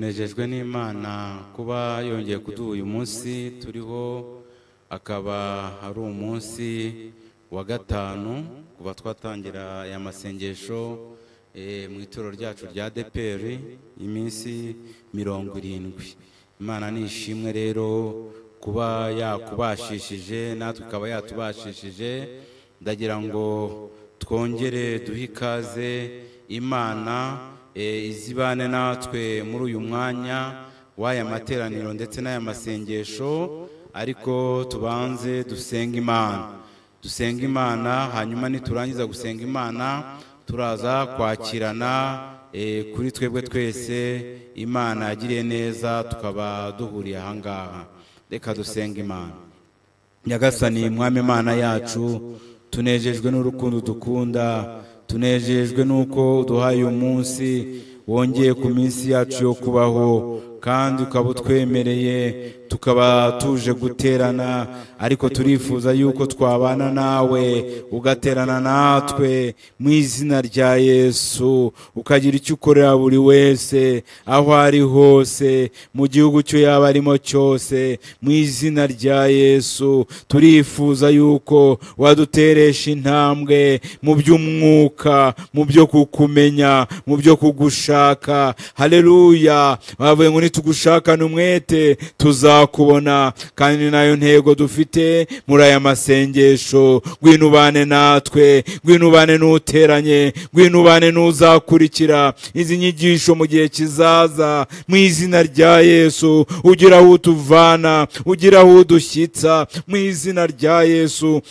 tunejejwe n'Imana kuba yongeye kuduha uyu munsi turiho, akaba ari umunsi wa gatanu kuva twatangira aya masengesho mu itorero ryacu rya ADEPR iminsi 70. Imana nishimwe rero kuba yakubashishije natwe ikaba yatubashishije. Ndagira ngo twongere duhe ikaze Imana izibane natwe muri uyu mwanya w'aya materaniro ndetse n'aya masengesho, ariko tubanze dusenga Imana, hanyuma niturangiza gusenga Imana turaza kwakirana kuri twebwe twese Imana yagiriye neza tukaba duhuriye aha ngaha. Reka dusenga Imana. Nyagasani Mwami Imana yacu, tunejejwe n'urukundo dukunda, tunejejwe nuko uduhaye umunsi wongeye ku minsi yacu yo kubaho, kandi ukaba utwemereye tukaba tuje guterana, ariko turifuza yuko twabana nawe ugaterana natwe mu izina rya Yesu, ukagira icyo ukorera buri wese aho ari hose mu gihugu cyo yaba arimo cyose. Mu izina rya Yesu turifuza yuko waduteresha intambwe mu by'umwuka, mu byo kukumenya, mu byo kugushaka. Haleluya. Bavuye ngo nitugushakana umwete tuzakubona, kandi nayo ntego dufite muri aya masengesho. Ngwino ubane natwe, ngwino ubane n'uteranye, ngwino ubane n'uzakurikira izi nyigisho mu gihe kizaza. Mu izina rya Yesu ugira aho utuvana, ugira aho udushyitsa. Mu izina rya Yesu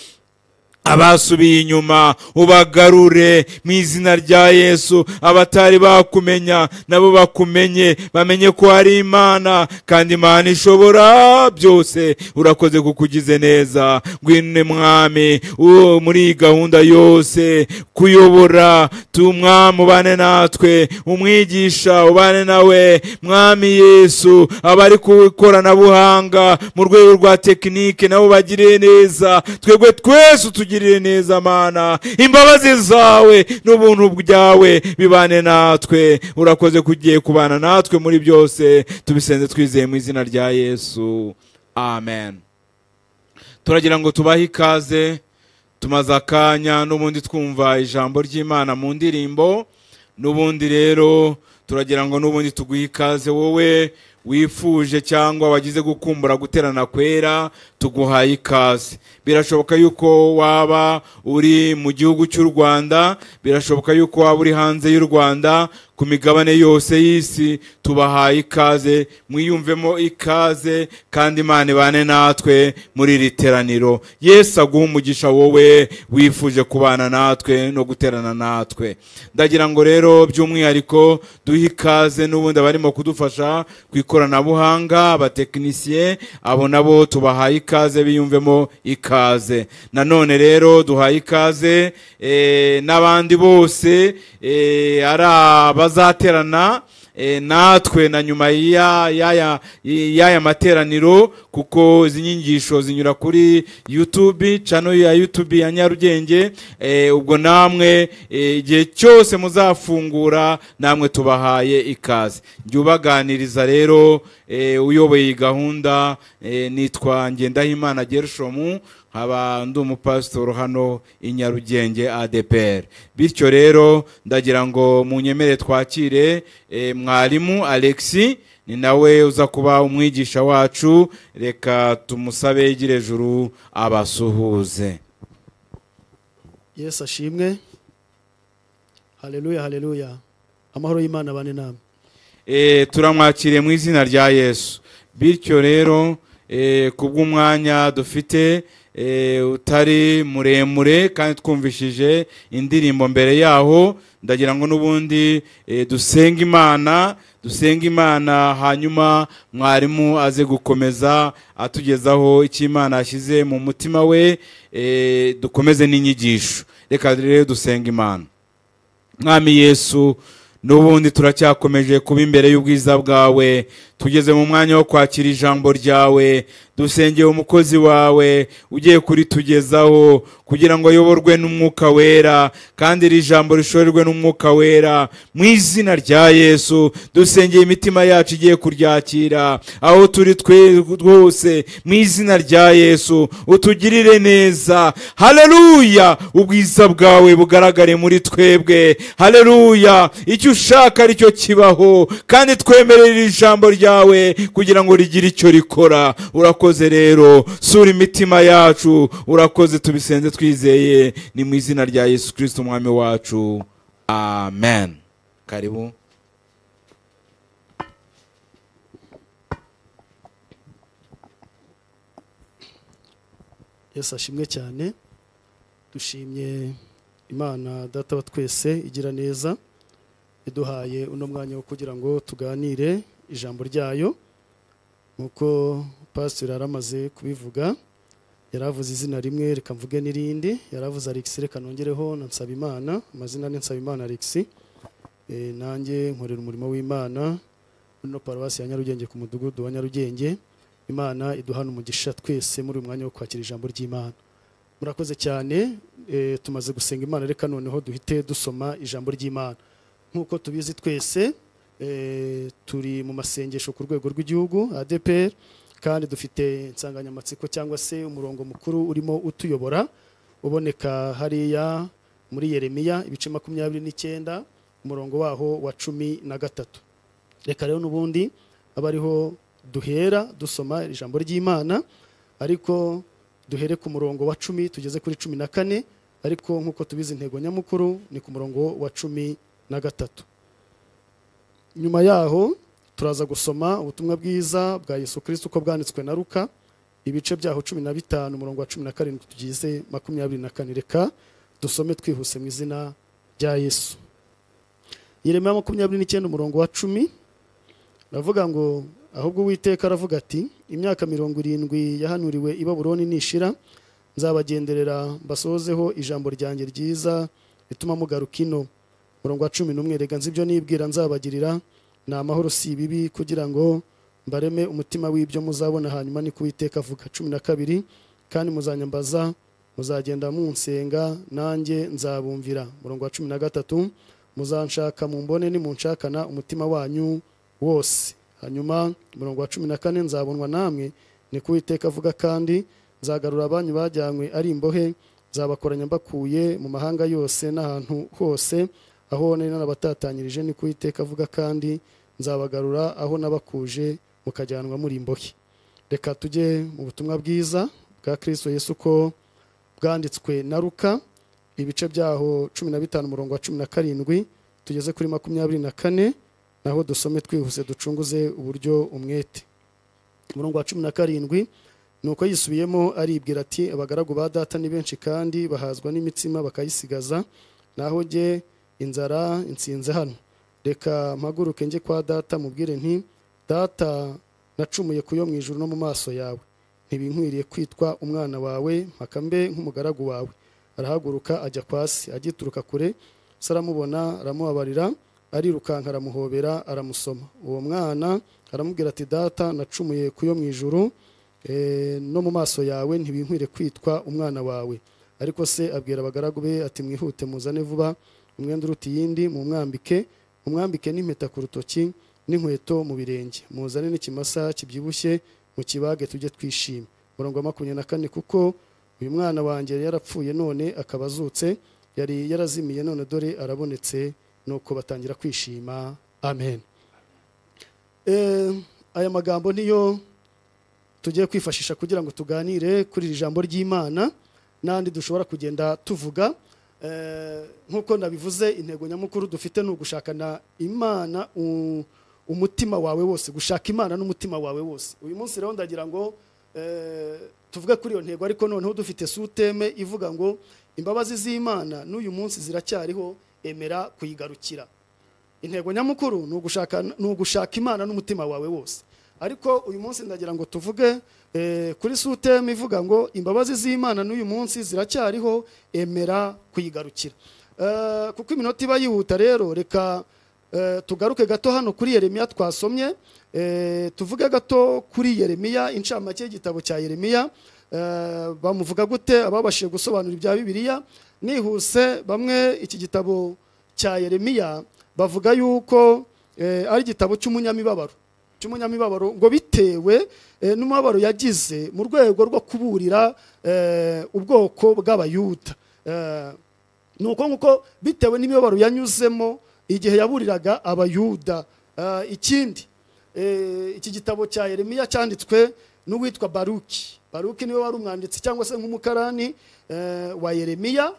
abasubiye inyuma ubagarure mu izina rya Yesu. Abatari bakumenya nabo bakumenye, bamenye ko ari Imana, kandi Imana ishobora byose. Urakoze kukugize neza. Ngwino Mwami muri gahunda yose kuyobora, Mwami ubane natwe, umwigisha ubane nawe Mwami Yesu. Abari ku ikoranabuhanga mu rwego rwa tekinike nabo bagire neza, twebwe twese tugirire neza Mana. Imbabazi zawe n'ubuntu bwawe bibane natwe. Urakoze kugiye kubana natwe muri byose, tubisenze twizeye mu izina rya Yesu, amen. Turagira ngo tubahe ikaze. Tumaze akanya n'ubundi twumva ijambo ry'Imana mu ndirimbo, n'ubundi rero turagira ngo n'ubundi tuguhe ikaze wowe wifuje cyangwa wagize gukumbura guterana kwera. Tuguhaye ikaze. Birashoboka yuko waba uri mu gihugu cy'u Rwanda, birashoboka yuko waba uri hanze y'u Rwanda, ku migabane yose y'isi. Tubahaye ikaze, mwiyumvemo ikaze, kandi Imana ibane natwe muri iri teraniro. Yesu aguha umugisha wowe wifuje kubana natwe no guterana natwe. Ndagira ngo rero by'umwihariko duhe ikaze n'ubundi abarimo kudufasha ku ikoranabuhanga, abatekinisiye, abo nabo tubahaye ikaze, biyumvemo ikaze. Nanone rero duhaye ikaze n'abandi bose ari abazaterana natwe na nyuma y'aya materaniro, kuko izi nyigisho zinyura kuri YouTube, channel ya YouTube ya Nyarugenge. Ubwo namwe igihe cyose muzafungura namwe tubahaye ikaze. Njye ubaganiriza rero uyoboye iyi gahunda nitwa Ngendahimana Gershom, haba ndi umupasitoro hano i Nyarugenge ADEPR. Bityo rero ndagira ngo munyemere twakire mwarimu Alexis, ni nawe uza kuba umwigisha wacu. Reka tumusabe yigire juru abasuhuze. Yesu ashimwe. Haleluya, haleluya. Amahoro y'Imana bane namwe. Turamwakiriye mu izina rya Yesu. Bityo rero kubw'umwanya dufite utari muremure kandi twumvishije indirimbo mbere yaho, ndagira ngo n'ubundi dusenga Imana, hanyuma mwarimu aze gukomeza atugezaho icyo Imana yashyize mu mutima we, dukomeze n'inyigisho. Reka rero dusenga Imana. Mwami Yesu, n'ubundi turacyakomeje kuba imbere y'ubwiza bwawe. tugeze mu mwanya wo kwakira ijambo ryawe. Dusengeye umukozi wawe ugiye kuritugezaho kugira ngo ayoborwe n'umwuka wera, kandi iri jambo rishorerwe n'umwuka wera mu izina rya Yesu. Dusengeye imitima yacu igiye kuryakira aho turi twose mu izina rya Yesu. Utugirire neza. Haleluya! Ubwiza bwawe bugaragare muri twebwe. Haleluya! Icyo ushaka ari cyo kibaho, kandi twemerera ijambo ryawe kugira ngo rigire icyo rikora. Urakoze rero, sura imitima yacu. Urakoze, tubisenze twizeye ni mu izina rya Yesu Kristo umwami wacu, amen. Karibu. Yesu ashimwe cyane. Dushimye Imana data wa twese igira neza, iduhaye uno mwanya wo kugira ngo tuganire ijambo ryayo. Nkuko pastor yaramaze kubivuga, yaravuze izina rimwe, reka mvuge n'irindi. Yaravuze Alex, reka nongereho na Nsabimana. Amazina ni Nsabimana Alex. Nanjye nkorera umurimo w'Imana no paruwasi ya Nyarugenge ku mudugudu wa Nyarugenge. Imana iduhana umugisha twese muri uyu mwanya wo kwakira ijambo ry'Imana. Murakoze cyane. Tumaze gusenga Imana, reka noneho duhite dusoma ijambo ry'Imana. Nkuko tubizi twese, turi mu masengesho ku rwego rw'igihugu ADPR, kandi dufite insanganyamatsiko cyangwa se umurongo mukuru urimo utuyobora, uboneka hariya muri Yeremiya ibice 29 umurongo waho wa 13. Reka rero nubundi abariho duhera dusoma ijambo ry'Imana, ariko duhere ku murongo wa 10 tugeze kuri 14, ariko nkuko tubizi intego nyamukuru ni ku murongo wa 13. Nyuma yaho turaza gusoma ubutumwa bwiza bwa Yesu Kristo uko bwanditswe na Luka ibice byaho 15 umurongo wa 17 tugize 24. Reka dusome twihuse mu izina rya Yesu. Yeremiya 29 umurongo wa 10 navuga ngo, ahubwo Uwiteka aravuga ati, imyaka 70 yahanuriwe i Babuloni nishira, nzabagenderera mbasozeho ijambo ryanjye ryiza bituma mugaruka ino. Umurongo wa 11, rega nzi ibyo nibwira nzabagirira, ni amahoro si ibibi, kugira ngo mbareme umutima w'ibyo muzabona hanyuma ni Uwiteka avuga. 12, kandi muzanyambaza, muzagenda munsenga, nanjye nzabumvira. Umurongo wa 13, muzanshaka mumbone nimunshakana umutima wanyu wose. Hanyuma umurongo wa 14, nzabonwa namwe ni Uwiteka avuga, kandi nzagarura abanyu bajyanywe ari imbohe, nzabakoranya mbakuye mu mahanga yose n'ahantu hose aho nari narabatatanyirije ni Uwiteka avuga, kandi nzabagarura aho nabakuje mukajyanwa muri imbohe. Reka tujye mu butumwa bwiza bwa Kristo Yesu ko bwanditswe na Luka ibice byaho 15 umurongo wa 17 tugeze kuri 24, naho dusome twihuse ducunguze uburyo umwete. Umurongo wa 17, nuko yisubiyemo aribwira ati, abagaragu ba data ni benshi kandi bahazwa n'imitsima bakayisigaza, naho jye inzara insinze hano. Reka mpaguruke njye kwa data mubwire nti, data nacumuye kuyo mu ijuru no mu maso yawe, ntibinkwiriye kwitwa umwana wawe, mpaka mbe nk'umugaragu wawe. Arahaguruka ajya kwasi, agituruka kure saramubona, aramubabarira, arirukanka aramuhobera, aramusoma. Uwo mwana aramubwira ati, data nacumuye kuyo mu ijuru no mu maso yawe, ntibinkwiriye kwitwa umwana wawe. Ariko se abwira abagaragu be ati, mwihute muzane vuba umwenda uruta iyindi, mumwambike n'impeta ku rutoki n'inkweto mu birenge, muzane n'ikimasa kibyibushye mu kibage tujye twishima. Umurongo wa 24, kuko uyu mwana wanjye yarapfuye none akaba azutse, yari yarazimiye none dore arabonetse, nuko batangira kwishima. Amen. Aya magambo niyo tugiye kwifashisha kugira ngo tuganire kuri iri jambo ry'Imana, nandi dushobora kugenda tuvuga. Nkuko nabivuze, intego nyamukuru dufite ni ugushakana Imana umutima wawe wose, gushaka Imana n'umutima wawe wose. Uyu munsi rero ndagira ngo tuvuge kuri iyo ntego, ariko noneho dufite suteme ivuga ngo imbabazi z'Imana n'uyu munsi ziracyariho, emera kuyigarukira. Intego nyamukuru ni ugushaka Imana n'umutima wawe wose. Ariko uyu munsi ndagira ngo tuvuge kuri suteme ivuga ngo imbabazi z'Imana n'uyu munsi ziracyariho, emera kuyigarukira. Kuko iminota iba yihuta, rero reka tugaruke gato hano kuri Yeremiya twasomye, tuvuge gato kuri Yeremiya, incamake y'igitabo cya Yeremiya. Bamuvuga gute ababashije gusobanura ibya Bibiliya? Nihuse, bamwe iki gitabo cya Yeremiya bavuga yuko ari igitabo cy'umunyamibabaro ngo bitewe n'umubabaro yagize mu rwego rwo kuburira ubwoko bw'Abayuda. Nuko nguko bitewe n'imibabaro yanyuzemo igihe yaburiraga Abayuda. Ikindi, iki gitabo cya Yeremiya cyanditswe n'uwitwa Baruki niwe wari umwanditsi cyangwa se nk'umukarani wa Yeremiya,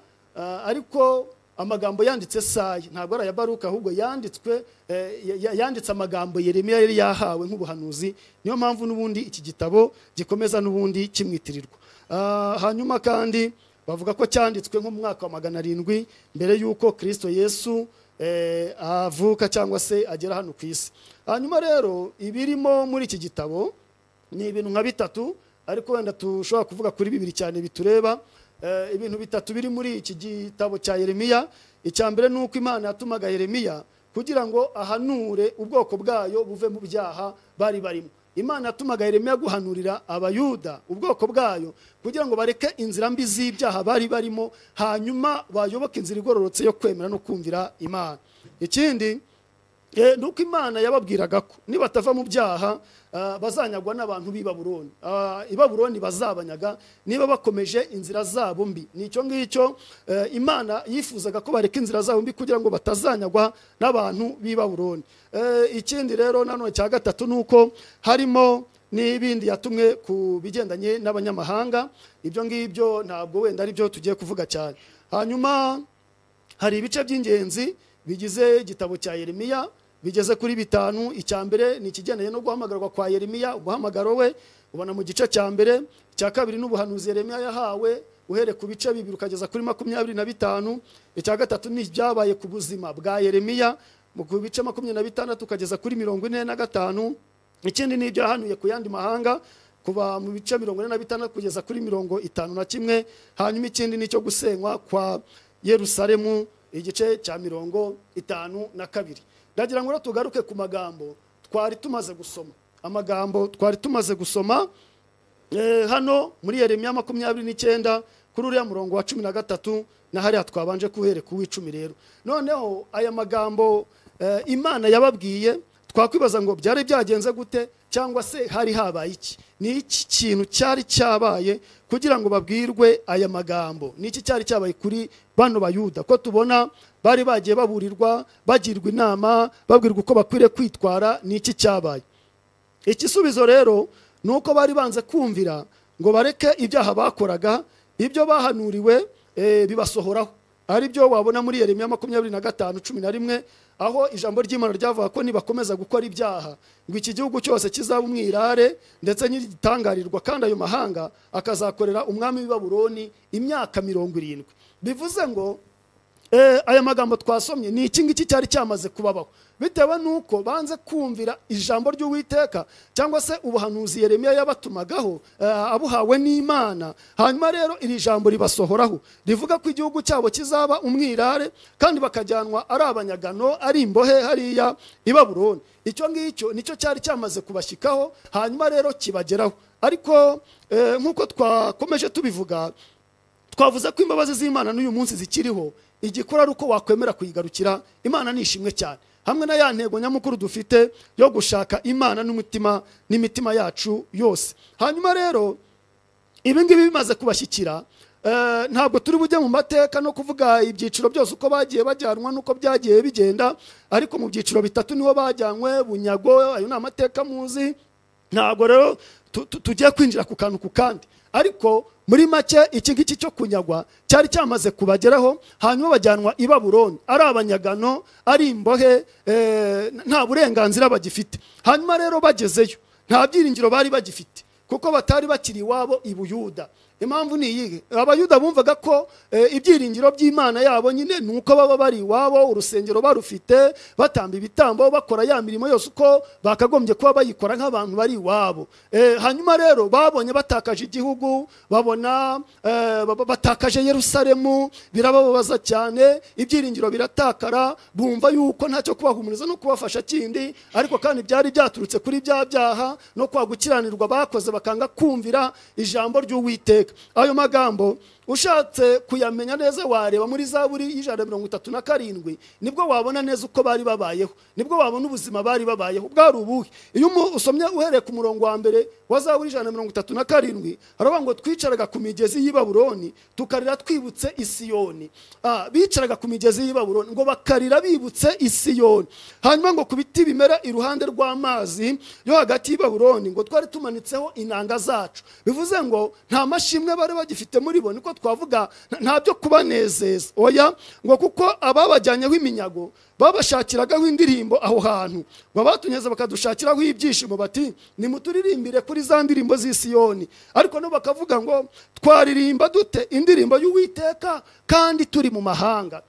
ariko amagambo yanditse sayi ntabwo ari aya Baruki, ahubwo yanditse amagambo Yeremiya yari yahawe nk'ubuhanuzi. Niyo mpamvu n'ubundi iki gitabo gikomeza n'ubundi kimwitirirwa. Hanyuma kandi bavuga ko cyanditswe nko mu mwaka wa 700 mbere y'uko Kristo Yesu avuka cyangwa se agera hano ku isi. Hanyuma rero ibirimo muri iki gitabo ni ibintu nka bitatu, ariko wenda tushobora kuvuga kuri bibiri cyane bitureba. Ibintu bitatu biri muri iki gitabo cya Yeremiya. Icya mbere ni uko Imana yatumaga Yeremiya kugira ngo ahanure ubwoko bwayo buve mu byaha bari barimo. Imana yatumaga Yeremiya guhanurira Abayuda, ubwoko bwayo, kugira ngo bareke inzira mbi z'ibyaha bari barimo, hanyuma bayoboke inzira igororotse yo kwemera no kumvira Imana. Ikindi nuko Imana yababwiraga ko nibatava mu byaha bazanyagwa n'abantu b'i Babuloni. I Babuloni bazabanyaga niba bakomeje inzira zabo mbi. Nicyo ngicyo Imana yifuzaga ko bareka inzira zabo mbi kugira ngo batazanyagwa n'abantu b'i Babuloni. Ikindi rero nanone cya gatatu nuko harimo n'ibindi yatumwe ku bigendanye n'abanyamahanga. Ibyo ngibyo ntabwo wenda ari byo tugiye kuvuga cyane. Hanyuma hari ibice by'ingenzi bigize igitabo cya Yeremiya bigeze kuri bitanu. Icya mbere ni ikigendanye no guhamagarwa kwa Yeremiya. Ubuhamagaro we ubona mu gice cya mbere. Icya kabiri n'ubuhanuzi Yeremiya yahawe uhere ku bice 2 ukageza kuri 25. Icya gatatu ni byabaye ku buzima bwa Yeremiya mu bice 26 ukageza kuri 45. Ikindi ni ibyo yahanuye ku yandi mahanga kuva mu bice 46 kugeza kuri 51. Hanyuma ikindi ni cyo gusenywa kwa Yerusalemu, igice cya 52. Ndagira ngo tugaruke ku magambo twari tumaze gusoma. Amagambo twari tumaze gusoma hano muri Yeremiya 29 kuri uriya murongo wa 13 na hariya twabanje kuhere ku w'icumi. Rero noneho aya magambo Imana yababwiye, twakwibaza ngo byari byagenze gute, cyangwa se hari habaye iki? Ni iki kintu cyari cyabaye kugira ngo babwirwe aya magambo? Ni iki cyari cyabaye kuri bano Bayuda ko tubona bari bagiye baburirwa, bagirwa inama, babwirwa uko bakwiriye kwitwara? Ni iki cyabaye? Ikisubizo rero nuko bari banze kumvira ngo bareke ibyaha bakoraga, ibyo bahanuriwe bibasohoraho. Ari byo wabona muri Yeremiya 25:11, aho ijambo ry'Imana ryavuga ko nibakomeza gukora ibyaha ngo iki gihugu cyose kizaba umwirare ndetse n'igitangarirwa, kandi ayo mahanga akazakorera umwami w'i Babuloni imyaka 70. Bivuze ngo aya magambo twasomye ni iki ngiki cyari cyamaze kubabaho, bitewe nuko banze kumvira ijambo ry'Uwiteka cyangwa se ubuhanuzi Yeremiya yabatumagaho abuhawe n'Imana. Hanyuma rero iri jambo ribasohoraho rivuga ko igihugu cyabo kizaba umwirare kandi bakajyanwa ari abanyagano, ari imbohe hariya i Babuloni. Icyo ngicyo nicyo cyari cyamaze kubashyikaho, hanyuma rero kibageraho. Ariko nk'uko twakomeje tubivuga, twavuze ko imbabazi z'Imana n'uyu munsi zikiriho. Igikora ari uko wakwemera kuyigarukira. Imana nishimwe cyane, hamwe na ya ntego nyamukuru dufite yo gushaka Imana n'imitima yacu yose. Hanyuma rero ibi ngibi bimaze kubashyikira, ntabwo turi bujye mu mateka no kuvuga ibyiciro byose uko bagiye bajyanwa nuko byagiye bigenda, ariko mu byiciro bitatu niho bajyanwe bunyago. Ayo ni amateka muzi, ntabwo rero tugiye kwinjira ku kantu ku kandi. Ariko muri make iki ngiki cyo kunyagwa cyari cyamaze kubageraho, hanyuma bajyanwa i Babuloni ari abanyagano, ari imbohe, nta burenganzira bagifite. Hanyuma rero bagezeyo nta byiringiro bari bagifite, kuko batari bakiri iwabo i Buyuda. impamvu ni iyihe? Abayuda bumvaga ko ibyiringiro by'Imana yabo nyine nuko baba bari iwabo, urusengero barufite, batamba ibitambo, bakora ya mirimo yose uko bakagombye kuba bayikora nk'abantu bari iwabo. Hanyuma rero babonye batakaje igihugu, babona batakaje Yerusalemu, birababaza cyane, ibyiringiro biratakara, bumva yuko ntacyo kubahumuriza no kubafasha kindi, ariko kandi byari byaturutse kuri bya byaha no kwa gukiranirwa bakoze, bakanga kumvira ijambo ry'Uwiteka. Ayo magambo ushatse kuyamenya neza wareba muri Zaburi y'ijana 37, nibwo wabona neza uko bari babayeho, nibwo wabona ubuzima bari babayeho bwari ubuhe. Iyo usomye uhereye ku murongo wa mbere wa Zaburi y'ijana 37, haravuga ngo twicaraga ku migezi y'i Babuloni tukarira twibutse Isiyoni. Bicaraga ku migezi y'i Babuloni ngo bakarira bibutse Isiyoni. Hanyuma ngo ku biti bimera iruhande rw'amazi yo hagati y'i Babuloni ngo twari tumanitseho inanga zacu. Bivuze ngo nta mashimwe bari bagifite muri bo, niko twavuga nta byo kubanezeza, oya, ngo kuko ababajyanyeho iminyago babashakiragaho indirimbo aho hantu, ngo batunyeza bakadushakiraho ibyishimo, bati nimuturirimbire kuri za ndirimbo z'Isiyoni. Ariko no bakavuga ngo twaririmba dute indirimbo y'Uwiteka kandi turi mu mahanga.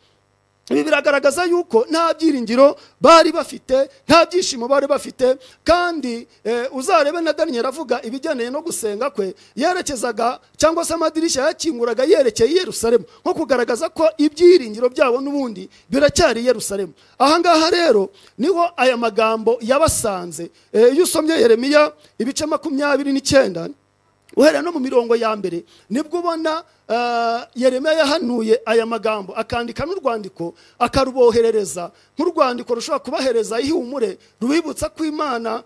Ibi biragaragaza yuko nta byiringiro bari bafite, nta byishimo bari bafite. Kandi uzarebe na Daniel avuga ibigeneye no gusenga kwe, yerekezaga cyangwa se amadirishya yakinguraga yerekeye Yerusalemu, nko kugaragaza ko ibyiringiro byabo n'ubundi biracyari Yerusalemu. Aha ngaha rero niho aya magambo yabasanze. Iyo usomye Yeremiya ibice 29 uhereye no mu mirongo ya mbere, nibwo ubona Yeremiya yahanuye aya magambo, akandika n'urwandiko akaruboherereza nk'urwandiko rushobora kubahereza ihumure, rubibutsa ko Imana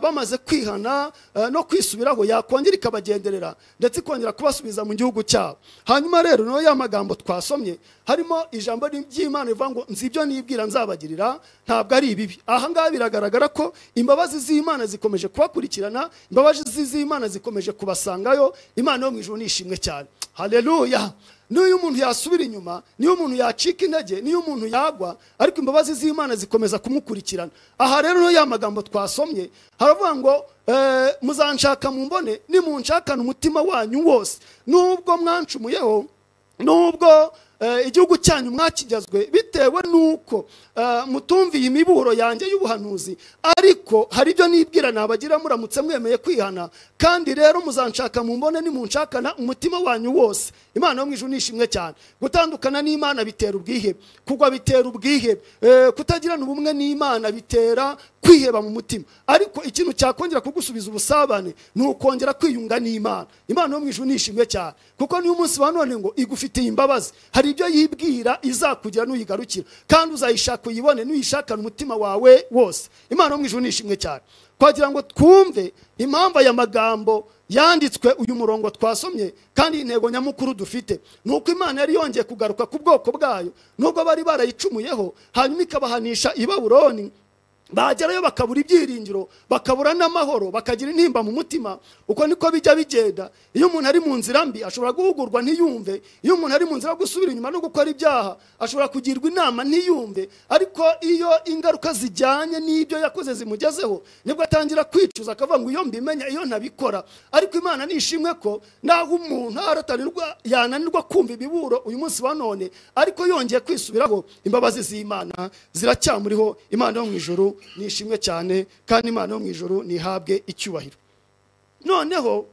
bamaze kwihana no kwisubiraho yakongera ikabagenderera ndetse ikongera kubasubiza mu gihugu cyabo. Hanyuma rero no ya magambo twasomye harimo ijambo ry'Imana rivuga ngo nzi ibyo nibwira nzabagirira, ntabwo ari ibibi. Aha ngaha biragaragara ko imbabazi z'Imana zikomeje kubakurikirana, imbabazi z'Imana zikomeje kubasangayo. Imana yo mu ijuru nishimwe cyane. Haleluya. Niyo umuntu yasubira inyuma, niyo umuntu yacika intege, niyo umuntu yagwa, ariko imbabazi z'Imana zikomeza kumukurikirana. Aha rero no ya magambo twasomye haravuga ngo muzanshaka mumbone nimunshakana umutima wanyu wose, nubwo mwancumuyeho, nubwo igihugu cyanyu mwakigazwe bitewe nuko mutumviye imiburo yanjye y'ubuhanuzi, ariko hari ibyo nibwira nabagira muramutse mwemeye kwihana. Kandi rero muzanshaka mumbone nimunshakana umutima wanyu wose. Imana yo mu ijuru nishimwe cyane. Gutandukana n'Imana bitera ubwihebe, kugwa bitera ubwihebe, kutagirana ubumwe n'Imana bitera kwiheba mu mutima. Ariko ikintu cyakongera kugusubiza ubusabane ni ukongera kwiyunga n'Imana. Imana yo mu ijuru nishimwe cyane, kuko niyo umunsi wa none ngo igufitiye imbabazi. Hari ibyo yibwira izakugira nuyigarukira, kandi uzayishaka uyibone nuyishakana umutima wawe wose. Imana yo mu ijuru nishimwe cyane. Kwagira ngo twumve impamvu aya magambo yanditswe uyu murongo twasomye, kandi intego nyamukuru dufite nuko Imana yari yongeye kugaruka ku bwoko bwayo nubwo bari barayicumuyeho, hanyuma ikabahanisha i Babuloni. Bagerayo bakabura ibyiringiro, bakabura n'amahoro, bakagira intimba mu mutima. Uko niko bijya bigenda. Iyo umuntu ari mu nzira mbi ashobora guhugurwa ntiyumve, iyo umuntu ari mu nzira gusubira inyuma no gukora ibyaha ashobora kugirwa inama ntiyumve. Ariko iyo ingaruka zijyanye n'ibyo yakoze zimugezeho, nibwo atangira kwicuza akavuga ngo iyo mbimenya iyo ntabikora. Ariko Imana nishimwe ko naho umuntu aratanirwa yananirwa kumva ibiburo uyu munsi wa none, ariko yongeye kwisubiraho, imbabazi z'Imana ziracyamuriho. Imana yo mu ijuru nishimwe cyane, kandi Imana yo mu ijuru nihabwe icyubahiro. Noneho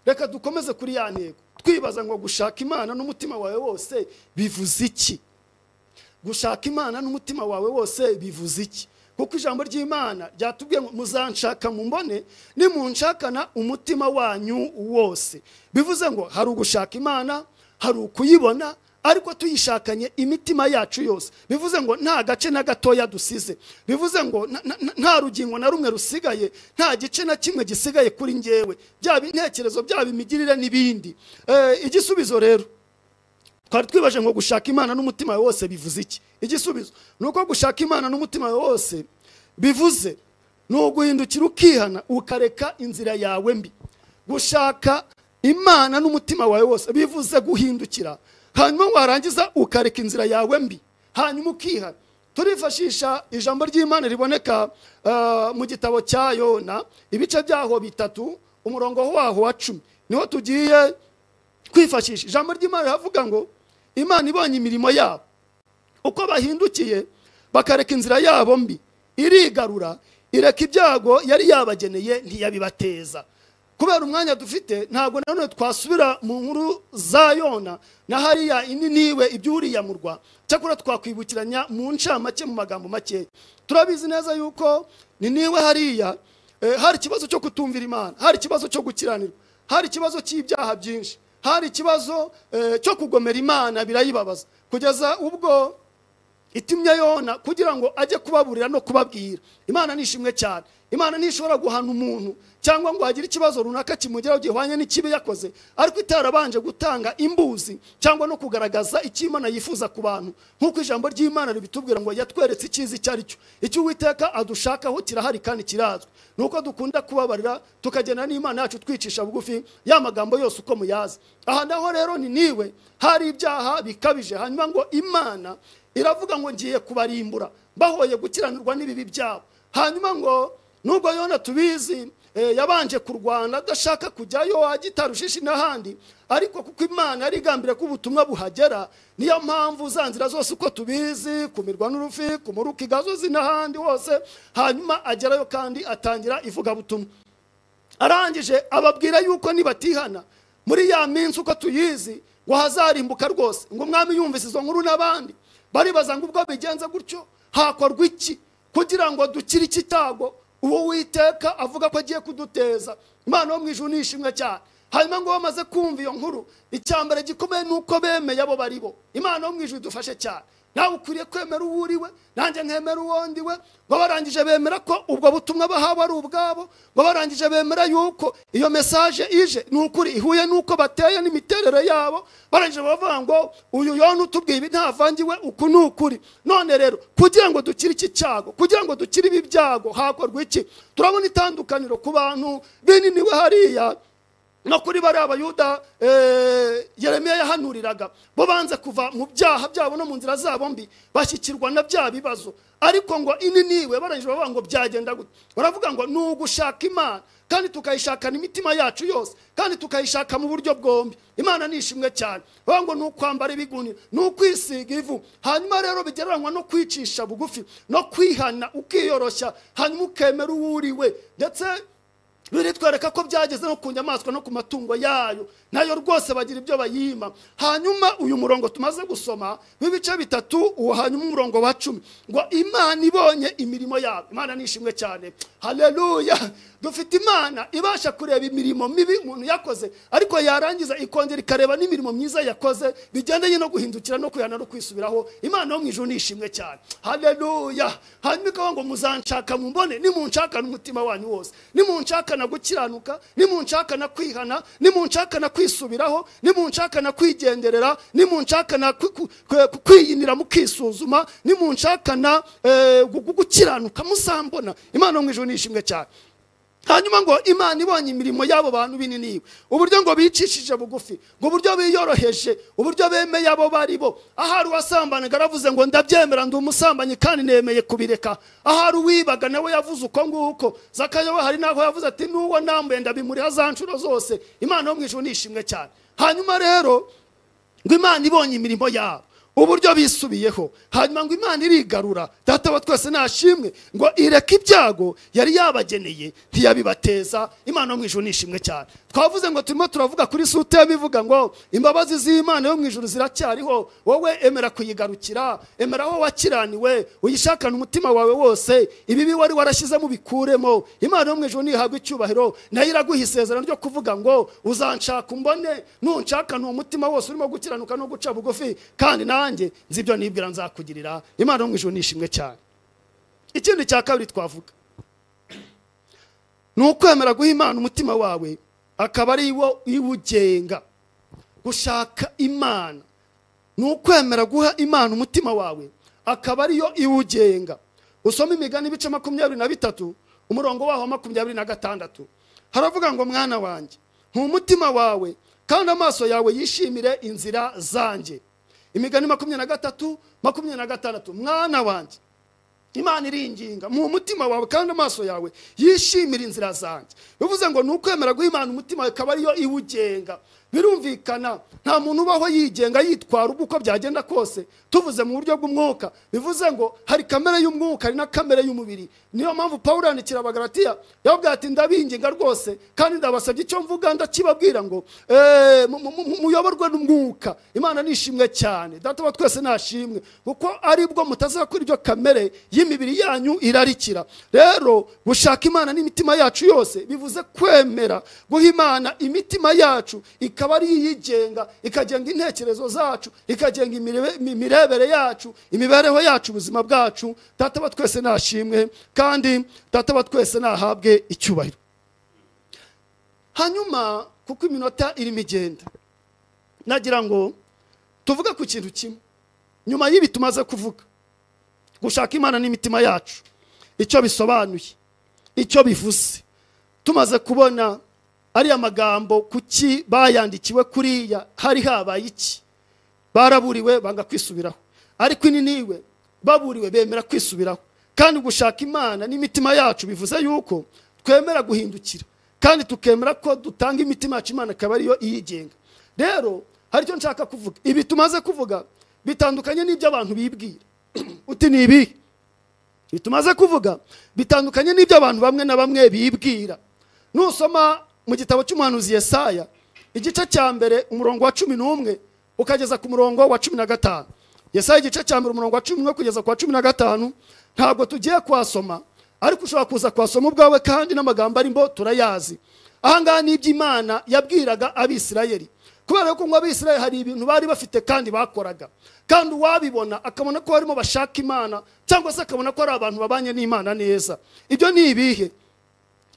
reka dukomeze kuri ya ntego twibaza ngo gushaka Imana n'umutima wawe wose bivuze iki? Gushaka Imana n'umutima wawe wose bivuze iki? Kuko ijambo ry'Imana ryatubwiye ngo muzanshaka mumbone nimunshakana umutima wanyu wose. Bivuze ngo hari ugushaka Imana, hari ukuyibona, ariko tuyishakanye imitima yacu yose. Bivuze ngo nta gace na gatoya dusize. Bivuze ngo nta rugingo na rumwe rusigaye, nta gice na kimwe gisigaye kuri njyewe, byaba intekerezo, byaba imigirire n'ibindi. Igisubizo rero twari twibaje ngo gushaka Imana n'umutima wose bivuze iki? Igisubizo nuko gushaka Imana n'umutima wose bivuze no guhindukira ukihana ukareka inzira yawe mbi. Gushaka Imana n'umutima wawe wose bivuze guhindukira, hanyuma warangiza ukareka inzira yawe mbi, hanyuma ukihana. Turifashisha ijambo ry'Imana riboneka mu gitabo cya Yona ibice byaho 3 umurongo waho wa 10. Niho tugiye kwifashisha ijambo ry'Imana havuga ngo Imana ibonye imirimo yabo uko bahindukiye bakareka inzira yabo mbi irigarura ireka ibyago yari yabageneye ntiyabibateza. Kubera umwanya dufite ntabwo nanone twasubira mu nkuru za Yona na hariya Niniwe ibyuriya murwa, cyakora twakwibukiranya mu ncamake mu magambo make. Turabizi neza yuko Niniwe hariya hari ikibazo cyo kutumvira Imana, hari ikibazo cyo gukiranirwa, hari ikibazo cy'ibyaha byinshi, hari ikibazo cyo kugomera Imana birayibabaza, kugeza ubwo itumye Yona kugira ngo ajye kubaburira no kubabwira. Imana nishimwe cyane. Imana ntishobora guhana umuntu cyangwa ngo hagire ikibazo runaka kimugeraho gihwanye n'ikibi yakoze, ariko itarabanje gutanga imbuzi cyangwa no kugaragaza icyo Imana yifuza ku bantu, nk'uko ijambo ry'Imana ribitubwira ngo yatweretse icyiza icyo ari cyo. Icyo Uwiteka adushakaho kirahari kandi kirazwi, nuko dukunda kubabarira tukagena n'Imana yacu twicisha bugufi ya magambo yose uko muyazi. Aha naho rero Niniwe hari ibyaha bikabije, hanyuma ngo Imana iravuga ngo ngiye kubarimbura bahoye gukiranirwa n'ibibi byabo. Hanyuma ngo nubwo Yona tubizi yabanje kurwana adashaka kujyayo agitarushishi n'ahandi, ariko kuko Imana ari igambira ko ubutumwa buhagera, niyo mpamvu za nzira zose uko tubizi kumirwa n'urufi kumuruka igazozi n'ahandi hose, hanyuma agerayo kandi atangira ivuga butumwa. Arangije ababwira yuko nibatihana muri ya minsi uko tuyizi ngo hazarimbuka rwose, ngo umwami yumvise izo nkuru n'abandi baribaza ngo ubwo bigenze gutyo hakorwa iki kugira ngo dukire iki cyago uwo Uwiteka avuga ko agiye kuduteza. Imana yo mu ijuru nishimwe cyane. Hanyuma ngo bamaze kumva iyo nkuru, icyambere gikomeye nuko bemeye abo bari bo. Imana yo mu ijuru idufashe cyane. Nawe ukwiriye kwemera uwuriwe, nanjye nkemera uwondiwe. Ngo barangije bemera ko ubwo butumwa bahawe ari ubwabo, ngo barangije bemera yuko iyo message ije nukuri ihuye nuko bateye n'imiterere yabo. Barangije bavuga ngo uyu Yona utubwiye ibi ntavangiwe uku nukuri. None rero kugira ngo dukire iki cyago, kugira ngo dukire ibi byago hakorwa iki? Turabona itandukaniro ku bantu bininiwe hariya no kuri bari abayuda Yeremiya yahanuriraga. Bo banze kuva mu byaha byabo no mu nzira zabo mbi bashyikirwa na bya bibazo, ariko ngo Niniwe barangije bavuga ngo byagenda gute? Baravuga ngo nugushaka Imana kandi tukayishakana imitima yacu yose, kandi tukayishaka mu buryo bwombi. Imana nishimwe cyane. Bavuga ngo nukwambara ibigunira, nukwisiga ivu, hanyuma rero bigereranywa no kwicisha bugufi no kwihana ukiyoroshya, hanyuma ukemera uwuriwe. Ndetse biri twereka ko byageze no ku nyamaswa no ku matungo yayo, nayo rwose bagira ibyo bayima. Hanyuma uyu murongo tumaze gusoma w'ibice bitatu, uwo hanyuma umurongo wa 10 ngo Imana ibonye imirimo yabo. Imana nishimwe cyane. Haleluya. Dufite Imana ibasha kureba imirimo mibi umuntu yakoze, ariko yarangiza ikongera ikareba n'imirimo myiza yakoze bigendanye no guhindukira no kuyana no kwisubiraho. Imana yo mu ijuru nishimwe cyane. Haleluya. Hanyuma ikavuga ngo muzanshaka mumbone nimunshaka n'umutima wanyu wose, nimunshaka na gukiranuka, nimunshaka na kwihana, nimunshaka na kwisubiraho, nimunshaka na kwigenderera, nimunshaka na kwiyinira mukisuzuma, nimunshaka na gukiranuka musambona. Imana yo mu ijuru nishimwe cyane. Hanyuma ngo Imana ibonye imirimo yabo bantu bininiwe, uburyo ngo bicishije bugufi, ngo uburyo biyoroheje, uburyo bemeye abo bari bo. Ahari wasambanaga aravuze ngo ndabyemera ndi umusambanyi kandi nemeye kubireka. Ahari uwibaga nawe yavuze uko nguko. Zakayo hari naho yavuze ati nuwo nambuye ndabimuri hazancuro zose. Imana yo mu ijuru nishimwe cyane. Hanyuma rero ngo Imana ibonye imirimo yabo, uburyo bisubiyeho, hanyuma ngo Imana irigarura. Data wa twese nashimwe ngo ireka ibyago yari yabageneye ntiyabibateza. Imana yo mu ijuru nishimwe cyane. Twavuze ngo turimo turavuga kuri sute bivuga ngo imbabazi z'Imana yo mu ijuru ziracyariho, wowe emera kuyigarukira, emera aho wakiraniwe, uyishakana umutima wawe wose, ibibi wari warashizemo bikuremo. Imana yo mu ijuru nihabwa icyubahiro, nayo iraguha isezerano ryo kuvuga ngo uzanshaka umbone, nunshakana umutima wose urimo gukiranuka no guca bugufi, kandi nanjye nzibyo nibwira nzakugirira. Imana yo mu ijuru nishimwe cyane. Ikindi cya kabiri twavuga nukwemera guha Imana umutima wawe akaba ari wo iwugenga. Gushaka Imana nukwemera guha Imana umutima wawe akaba ari yo iwugenga. Usoma Imigani ibice 23 umurongo waho 26 haravuga ngo mwana wanjye umutima wawe kandi amaso yawe yishimire inzira zanjye. Imigani 23:26 mwana wanjye Imana iringinga mu mutima wawe kandi amaso yawe yishimira inzira zanjye. Bivuze ngo nukwemera guha Imana umutima akaba ari yo iwugenga. birumvikana nta muntu ubaho yigenga yitwara uko byagenda kose. Tuvuze mu buryo bw'umwuka bivuze ngo hari kamere y'umwuka hari na kamere y'umubiri. Niyo mpamvu Pawulo yandikira Abagalatiya yavuga ati ndabinginga rwose kandi ndabasabye icyo mvuga ndakibabwira ngo muyoborwe n'umwuka. Imana nishimwe cyane, data wa twese nashimwe, kuko aribwo mutazakora ibyo kamere y'imibiri yanyu irarikira. Rero gushaka Imana n'imitima yacu yose bivuze kwemera guha Imana imitima yacu ikaba ari yigenga, ikagenga intekerezo zacu, ikagenga imirebere yacu, imibereho yacu, ubuzima bwacu. Data wa twese nashimwe kandi data wa twese nahabwe icyubahiro. Hanyuma kuko iminota iri migenda, nagira ngo tuvuga ku kintu kimwe nyuma y'ibi tumaze kuvuga. Gushaka Imana n'imitima yacu icyo bisobanuye, icyo bivuze, tumaze kubona ari amagambo kuki bayandikiwe kuriya, hari habaye iki? Baraburiwe banga kwisubiraho, ariko ini niwe baburiwe bemera kwisubiraho. Kandi gushaka Imana n'imitima yacu bivuze yuko twemera guhindukira kandi tukemera ko dutanga imitima yacu Imana akaba ariyo iyigenga. Rero hari icyo nshaka kuvuga. Ibi tumaze kuvuga bitandukanye n'ibyo abantu bibwira. Uti ni ibi tumaze kuvuga bitandukanye n'ibyo abantu bamwe na bamwe bibwira. Nusoma mu gitabo cy'umuhanuzi Yesaya igice cya mbere umurongo wa 11 ukageza ku murongo wa 15. Yesaya igice cya mbere umurongo wa 11 kugeza ku wa 15 ntabwo tugiye kwasoma, ariko ushobora kuza kwasoma ubwawe kandi n'amagambo arimo turayazi. Ahangaha ni iby'Imana yabwiraga Abisirayeli, kubera ko ngo Abisirayeli hari ibintu bari bafite kandi bakoraga, kandi uwabibona akabona ko barimo bashaka Imana cyangwa se akabona ko ari abantu babanye n'Imana neza. Ibyo ni ibihe?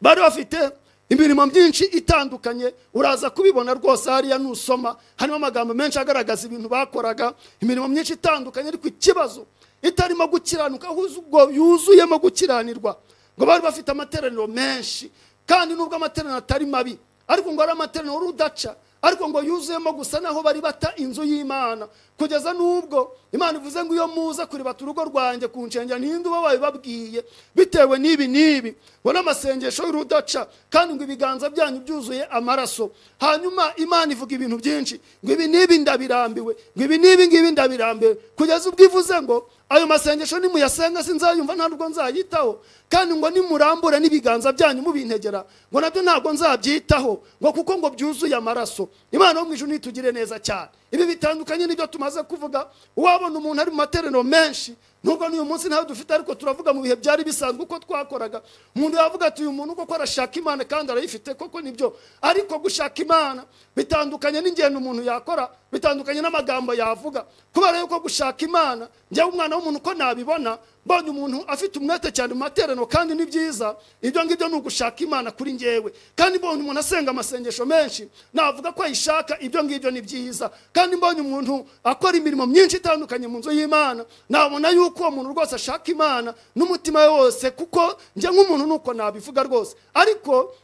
Bari bafite imirimo myinshi itandukanye, uraza kubibona rwose hariya nusoma, harimo amagambo menshi agaragaza ibintu bakoraga, imirimo myinshi itandukanye, ariko ikibazo itarimo gukiranuka ahubwo yuzuyemo gukiranirwa. Ngo bari bafite amateraniro menshi, kandi nubwo amateraniro atari mabi, ariko ngo ari amateraniro rudaca, ariko ngo yuzuyemo gusa naho bari bata inzu y'Imana, kugeza nubwo Imana ivuze ngo iyo muza kuri baturugo rwanjye kunshengera ninde uba babibabwiye bitewe n'ibi ngo n'amasengesho y'urudaca, kandi ngo ibiganza byanyu byuzuye amaraso. Hanyuma Imana ivuga ibintu byinshi ngo ibi nibi ndabirambiwe, ngo ibi nibi ndabirambiwe, kugeza ubwo ivuze ngo ayo masengesho nimuyasenga sinzayumva ntabwo nzayitaho, kandi ngo nimurambura n'ibiganza byanyu mubintegera ngo nabyo ntabwo nzabyitaho, ngo kuko ngo byuzuye amaraso. Imana yo mu ijuru nitugire neza cyane. Ibi bitandukanye n'ibyo tumaze kuvuga. Wabona umuntu ari mu materaniro menshi, nubwo n'uyu munsi ntaho dufite, ariko turavuga mu bihe byari bisanzwe uko twakoraga. Umuntu yavuga ati uyu muntu koko arashaka Imana kandi arayifite, koko nibyo, ariko gushaka Imana bitandukanye n'ingendo umuntu yakora, bitandukanye n'amagambo yavuga. Kubera yuko gushaka Imana, njye umwana w'umuntu ko nabibona, mbonye umuntu afite umwete cyane mu materaniro kandi ni byiza, ibyo ngibyo ni ugushaka Imana kuri njyewe. Kandi mbonye umuntu asenga amasengesho menshi, navuga ko ayishaka, ibyo ngibyo ni byiza. Kandi mbonye umuntu akora imirimo myinshi itandukanye mu nzu y'Imana, nabona yuko uwo muntu rwose ashaka Imana n'umutima wose, kuko njye nk'umuntu nuko nabivuga rwose. Ariko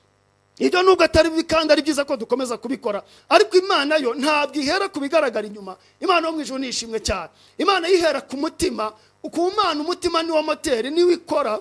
ibyo nubwo atari bibi kandi ari byiza ko dukomeza kubikora, ariko Imana yo ntabwo ihera kubigaragara inyuma. Imana yo mu ijuru nishimwe cyane. Imana yihera ku mutima. Ku Mana umutima niwo moteri, niwo ikora,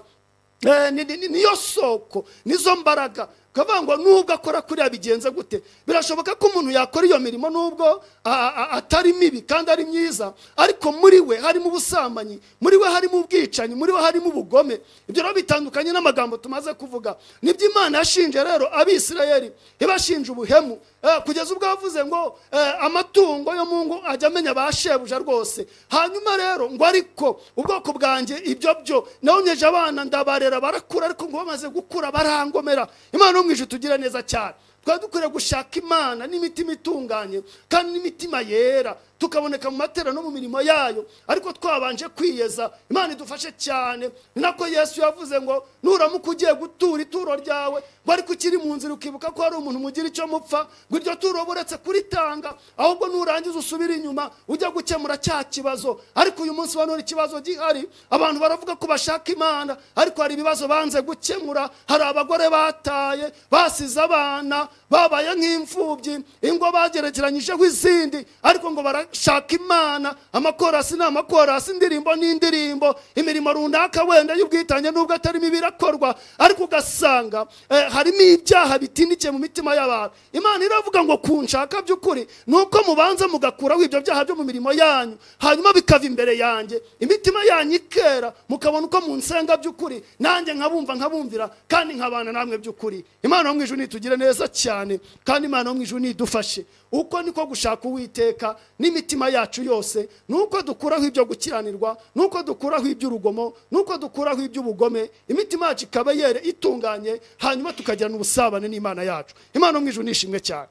niyo soko, nizo mbaraga. Kavuga ngo nubwo akora kuriya bigenze gute, birashoboka ko umuntu yakora iyo mirimo nubwo atari mibi kandi ari myiza, ariko muri we harimo ubusambanyi, muri we harimo ubwicanyi, muri we harimo ubugome. Ibyo rero bitandukanye n'amagambo tumaze kuvuga. Nibyo Imana yashinje rero Abisirayeli, ibashinja ubuhemu, kugeza ubwo yavuze ngo amatungo yo mu ngo ajya amenya bashebuja rwose. Hanyuma rero ngo ariko ubwoko bwanjye ibyo byo nawonyeje abana ndabarera barakura, ariko ngo bamaze gukura barangomera. Imana mwishe tugira neza cyane. Twari dukwiriye gushaka Imana n'imitima itunganye kandi n'imitima yera, tukaboneka mu materaniro no mu mirimo yayo, ariko twabanje kwiyeza. Imana idufashe cyane. Ni nako Yesu yavuze ngo nuramuka ugiye gutura ituro ryawe, ngo ariko ukiri mu nzira ukibuka ko hari umuntu mugira icyo mupfa, ngo iryo turo buretse kuritanga, ahubwo nurangiza usubira inyuma ujya gukemura cya kibazo. Ariko uyu munsi banone ikibazo gihari, abantu baravuga ko bashaka Imana, ariko hari ibibazo banze gukemura. Hari abagore bataye, basize abana, babaye nk'imfubyi, ingo bagerekeranyijeho izindi, ariko ngo barashaka Imana. Amakorasi ni amakorasi, indirimbo ni indirimbo, imirimo runaka wenda y'ubwitange nubwo atarimo birakorwa, ariko ugasanga harimo ibyaha bitindikiye mu mitima y'abantu. Imana iravuga ngo kunshaka by'ukuri nuko mubanza mugakuraho ibyo byaha byo mu mirimo yanyu, hanyuma bikava imbere yanjye, imitima yanyu ikera, mukabona uko munsenga by'ukuri, nanjye nkabumvira kandi nkabana namwe by'ukuri. Imana yo mu ijuru nitugire neza cyane, kandi Imana yo mu ijuru nidufashe. Uko niko gushaka Uwiteka n'imitima yacu yose, nuko dukuraho ibyo gukiranirwa, nuko dukuraho iby'urugomo, nuko dukuraho iby'ubugome, imitima yacu ikaba yere itunganye, hanyuma tukagirana ubusabane n'Imana yacu. Imana yo mu ijuru nishimwe cyane.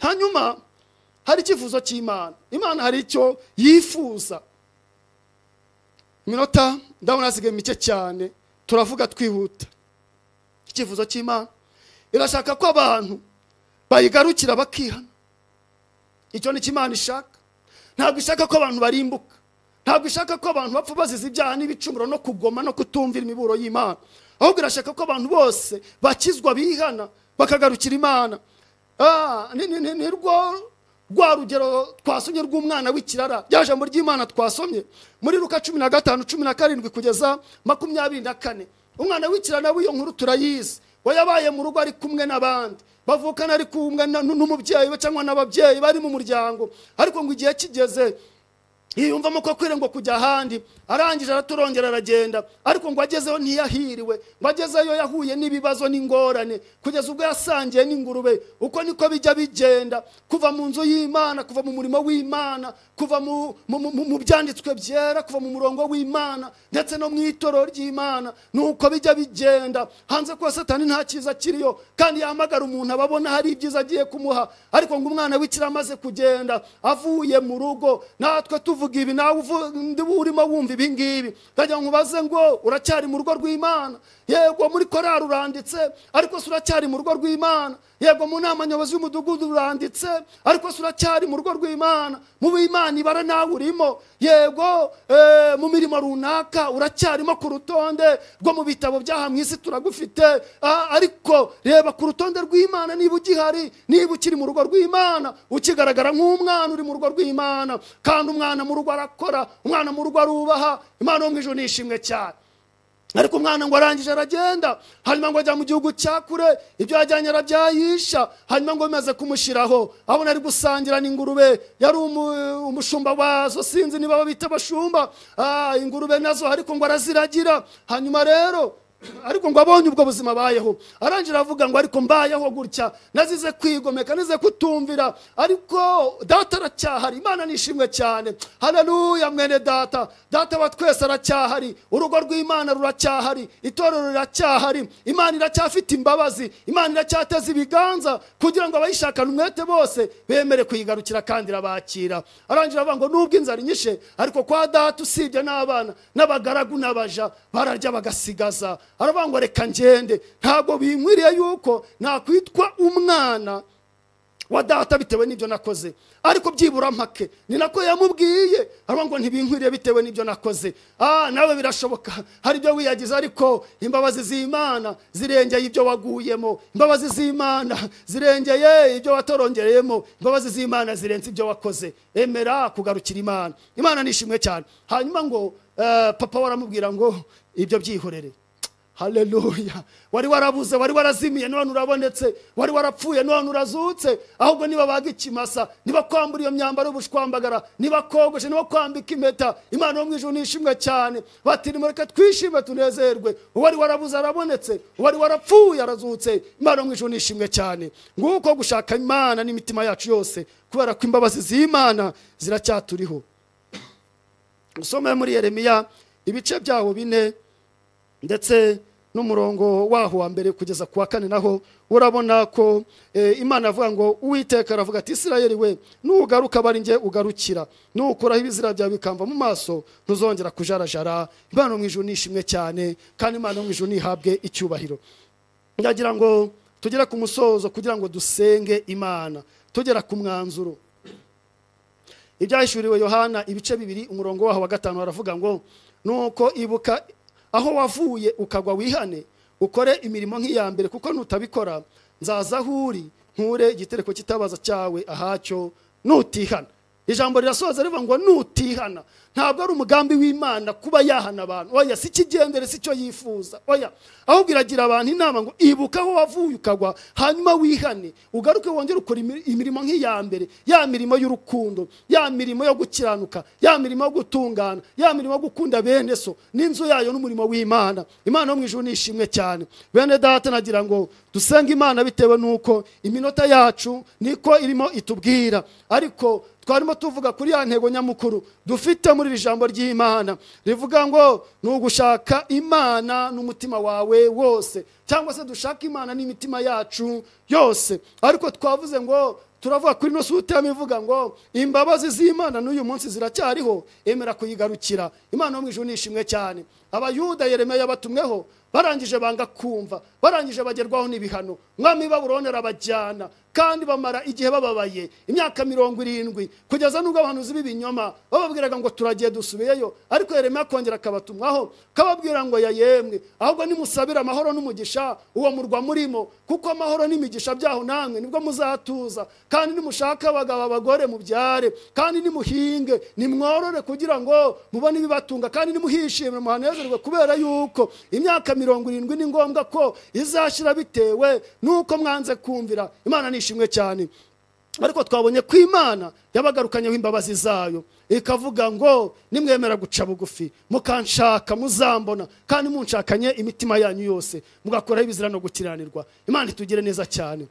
Hanyuma hari icyifuzo cy'Imana. Imana hari icyo yifuza. Iminota ndabona hasigaye mike cyane, turavuga twihuta. Icyifuzo cy'Imana irashaka ko abantu bayigarukira bakihana. Icyo ni Imana ishaka. Ntabwo ishaka ko abantu barimbuka, ntabwo ishaka ko abantu bapfa bazize ibyaha n'ibicumuro no kugoma no kutumvira imiburo y'Imana, ahubwo irashaka ko abantu bose bakizwa, bihana, bakagarukira Imana. Ni rwa rugero twasomye rw'umwana w'ikirara, rya jambo ry'Imana twasomye muri Luka 15:17 kugeza 24. Umwana w'ikirara w'iyo nkuru turayizi, we yabaye mu rugo ari kumwe n'abandi, bavukana ari kumwe n'umubyeyi we cyangwa n'ababyeyi bari mu muryango, ariko ngo igihe kigeze yiyumvamo ko akwiriye ngo kujya ahandi, arangije araturongera aragenda, ariko ngo agezeyo ntiyahiriwe, ngo agezeyo yahuye n'ibibazo n'ingorane, kugeza ubwo yasangiye n'ingurube. Uko niko bijya bigenda, kuva mu nzu y'Imana, kuva mu murimo w'Imana, kuva mu byanditswe byera, kuva mu murongo w'Imana ndetse no mu itorero ry'Imana, nuko bijya bigenda. Hanze kwa Satani nta cyiza kiriyo, kandi yahamagara umuntu ababona hari ibyiza agiye kumuha, ariko ngo umwana w'ikirara amaze kugenda avuye mu rugo, natwe tuvuga ibi nawe urimo wumva ibi ngibi, ndagira ngo ubaze ngo uracyari mu rugo rw'Imana? Yego muri korari uranditse, ariko uracyari mu rugo rw'Imana. Yego mu nama nyobozi y'umudugudu uranditse, ariko uracyari mu rugo rw'Imana. Mu b'Imana ibara nawe urimo. Yego mu mirimo runaka uracyarimo ku rutonde rwo mu bitabo byaha mu isi turagufite, ariko reba ku rutonde rw'Imana niba ugihari, niba ukiri mu rugo rw'Imana, ukigaragara nk'umwana uri mu rugo rw'Imana. Kandi umwana mu rugo arakora, umwana mu rugo arubaha. Imana yo mu ijuru nishimwe cyane. Ariko umwana ngo arangije aragenda, hanyuma ngo ajya mu gihugu cya kure, ibyo yajyanye arabyayisha, hanyuma ngo bimaze kumushyiraho abona ari gusangira n'ingurube. Yari umushumba wazo, sinzi niba babita abashumba, ingurube nazo, ariko ngo araziragira. Hanyuma rero ariko ngo abonye ubwo buzima bayeho, arangira avuga ngo ariko mbayeho gutya, nazize kwigomeka, nazize kutumvira, ariko data aracyahari. Imana nishimwe cyane. Haleluya mwene data, data wa twese aracyahari, urugo rw'Imana ruracyahari, itorero riracyahari, Imana iracyafite imbabazi, Imana iracyateza ibiganza kugira ngo abayishakana umwete bose bemere kuyigarukira kandi irabakira. Arangira avuga ngo nubwo inzara inyishe, ariko kwa data usibye n'abana n'abagaragu n'abaja bararya bagasigaza. Aravuga ngo reka ngende, ntabwo binkwiriye yuko nakwitwa umwana wa data bitewe n'ibyo nakoze, ariko byibura mpake. Ni nako yamubwiye, aravuga ngo ntibinkwiriye bitewe n'ibyo nakoze. Nawe birashoboka hari ibyo wiyagiza, ariko imbabazi z'Imana zirengeye ibyo waguyemo, imbabazi z'Imana zirengeye ibyo watorongereyemo, imbabazi z'Imana zirenze ibyo wakoze. Emera kugarukira Imana. Imana nishimwe cyane. Hanyuma ngo papa waramubwira ngo ibyo byihorere. Haleluya. Wari warabuze, wari warazimiye, none urabonetse, wari warapfuye, none urazutse. Ahubwo niba baga ikimasa, niba kwambura iyo myambaro y'ubushwambagara, niba kogoshe, niba kwambika impeta, Imana yo mu ijuru nishimwe cyane. Bati nimureke twishime tunezerwe, uwari warabuze arabonetse, uwari warapfuye arazutse. Imana yo mu ijuru nishimwe cyane. Nguko gushaka Imana n'imitima yacu yose, kubera ko imbabazi z'Imana ziracyaturiho. Usome muri Yeremiya ibice byaho 4 ndetse n'umurongo waho wa mbere kugeza ku wa 4, naho urabona ko Imana avuga ngo Uwiteka aravuga ati Isirayeli we, nugaruka bari nge ugarukira, nukuraho ibizira byawe bikamva mu maso, ntuzongera kujarajara. Imana mu ijuru nishimwe cyane, kandi Imana mu ijuru nihabwe icyubahiro. Ndagira ngo tugera ku musozo kugira ngo dusenge Imana, tugera ku mwanzuro. Ibyahishuriwe Yohana ibice 2 umurongo waho wa 5 aravuga ngo nuko ibuka aho wavuye ukagwa wihane, ukore imirimo nk'iya mbere, kuko nutabikora nzaza aho uri nkure igitereko kitabaza cyawe ahacyo nutihana. Ijambo rirasoza rivuga ngo nutihana. Ntabwo ari umugambi w'Imana kuba yahana abantu, oya, si kigendere, si cyo yifuza, oya, ahubwo iragira abantu inama ngo ibuka aho wavuye ukagwa, hanyuma wihane, ugaruke wongere ukora imirimo nk'iya mbere, ya mirimo y'urukundo, ya mirimo yo gukiranuka, ya mirimo yo gutungana, ya mirimo yo gukunda bene so n'inzu yayo n'umurimo w'Imana. Imana yo mu ijuru nishimwe cyane. Bene data, nagira ngo dusenge Imana bitewe nuko iminota yacu niko irimo itubwira, ariko twarimo tuvuga kuri ya ntego nyamukuru dufite muri iri jambo ry'Imana rivuga ngo nugushaka Imana n'umutima wawe wose, cyangwa se dushaka Imana n'imitima yacu yose. Ariko twavuze ngo turavuga kuri no sutema ivuga ngo imbabazi z'Imana n'uyu munsi ziracyariho, emera kuyigarukira. Imana yo mu ijuru nishimwe cyane. Abayuda Yeremiya batumweho barangije banga kumva, barangije bagerwaho n'ibihano, mwami Babuloni arabajyana kandi bamara igihe bababaye imyaka 70 kugeza nubwo abahanuzi b'ibinyoma bababwiraga ngo turagiye dusubiyeyo. Ariko Yeremiya kongera akabatumwaho kababwira ngo ya yemwe, ahubwo nimusabira amahoro n'umugisha uwo murwa murimo, kuko amahoro n'imigisha byaho namwe nibwo muzatuza. Kandi nimushaka abagabo abagore mubyare, kandi nimuhinge nimworore kugira ngo mubone ibibatunga, kandi nimuhishimire muhanezerwe, kubera yuko imyaka 70 ni ngombwa ko izashira bitewe nuko mwanze kumvira. Imana nishimwe cyane. Ariko twabonye ko Imana yabagarukanyeho imbabazi zayo, ikavuga ngo nimwemera guca bugufi mukanshaka muzambona, kandi munshakanye imitima yanyu yose mugakoraho ibizira no gukiranirwa. Imana itugire neza cyane.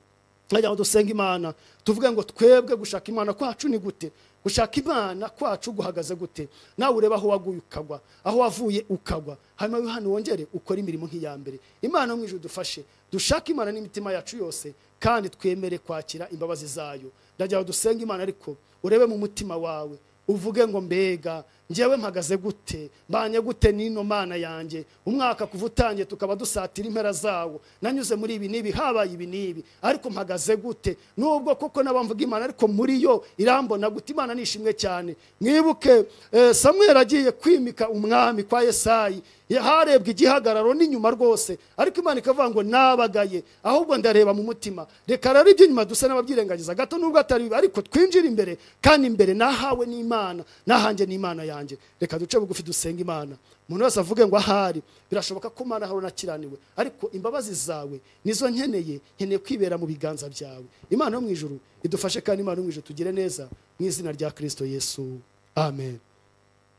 Najya dusenga Imana tuvuge ngo twebwe gushaka Imana kwacu ni gute, gushaka Imana kwacu guhagaze gute. Nawe ureba aho waguye ukagwa, aho wavuye ukagwa, hanyuma hano wongere ukora imirimo nk'iya mbere. Imana mu ijuru dufashe dushaka Imana n'imitima yacu yose, kandi twemere kwakira imbabazi zayo. Ndajya dusenga Imana, ariko urebe mu mutima wawe uvuge ngo mbega njyewe mpagaze gute, mbanye gute nino Mana yanjye. Umwaka kuvutangiye tukaba dusatira impera zawo, nanyuze muri ibi nibi, habaye ibi nibi, ariko mpagaze gute? Nubwo koko nabamvuga Imana, ariko muri yo irambona gute. Imana nishimwe cyane. Mwibuke Samuel agiye kwimika umwami kwa Yesayi, harebwe igihagararo n'inyuma rwose, ariko Imana ikavuga ngo nabagaye, ahubwo ndareba mu mutima. Reka rero ibyo nyuma dusa n'ababyirengagiza gato nubwo atari bibi, ariko twinjira imbere, kandi imbere nahawe n'Imana, nahanjye n'Imana yanjye. Reka duce bugufi dusenga Imana. Umuntu wese avuge ngo ahari birashoboka ko Imana haro nakiraniwe, ariko imbabazi zawe nizo nkeneye kwibera mu biganza byawe. Imana yo mu ijuru idufashe, kandi Imana yo mu ijuru tugire neza, mu izina rya Kristo Yesu, amen.